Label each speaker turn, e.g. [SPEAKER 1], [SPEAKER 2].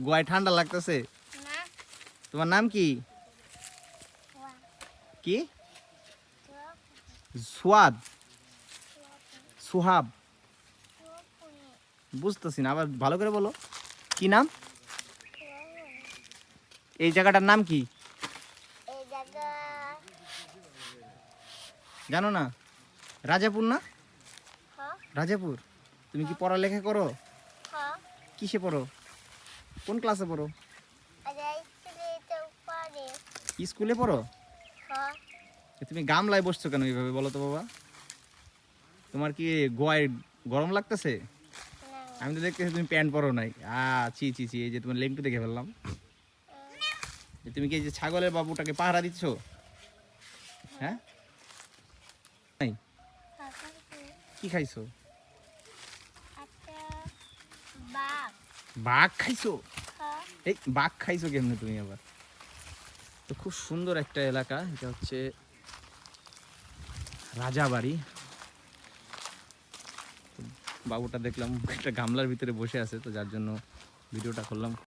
[SPEAKER 1] গোয়ায় ঠান্ডা লাগতেছে?
[SPEAKER 2] না
[SPEAKER 1] তোমার নাম কি?
[SPEAKER 2] ওয়া
[SPEAKER 1] কি?
[SPEAKER 2] ওয়া
[SPEAKER 1] সুয়াদ?
[SPEAKER 2] ওয়া
[SPEAKER 1] সুহাব?
[SPEAKER 2] ওয়া
[SPEAKER 1] বুঝতেছি না, আবার ভালো করে বলো। কি নাম?
[SPEAKER 2] ওয়া
[SPEAKER 1] এই জায়গাটার নাম কি
[SPEAKER 2] এই জায়গা
[SPEAKER 1] জানো না? রাজাপুর না?
[SPEAKER 2] হ্যাঁ
[SPEAKER 1] রাজাপুর। তুমি কি পড়ালেখা করো?
[SPEAKER 2] হ্যাঁ
[SPEAKER 1] কিসে পড়ো? কোন ক্লাসে পড়ো?
[SPEAKER 2] আরে স্কুলে পড়ে
[SPEAKER 1] স্কুলে পড়ো?
[SPEAKER 2] হ্যাঁ
[SPEAKER 1] তুমি গামলায় বসছো কেন এইভাবে বলো তো বাবা? তোমার কি গোয়ায় গরম লাগতেছে?
[SPEAKER 2] না
[SPEAKER 1] আমি তো দেখতেছি তুমি প্যান্ট পরো নাই। ছি ছি ছি, এই যে তোমার লেংটু দেখে ফেললাম। যে তুমি কি এই যে ছাগলের বাবুটাকে পাহারা দিচ্ছ? হ্যাঁ, নাই কি খাইছো?
[SPEAKER 2] একটা বাঘ
[SPEAKER 1] বাঘ খাইছো?
[SPEAKER 2] হ্যাঁ
[SPEAKER 1] এই বাঘ খাইছো কেমনে তুমি আবার? তো খুব সুন্দর একটা এলাকা, এটা হচ্ছে রাজাবাড়ি। বাবুটা দেখলাম একটা গামলার ভিতরে বসে আছে, তো যার জন্য ভিডিওটা করলাম।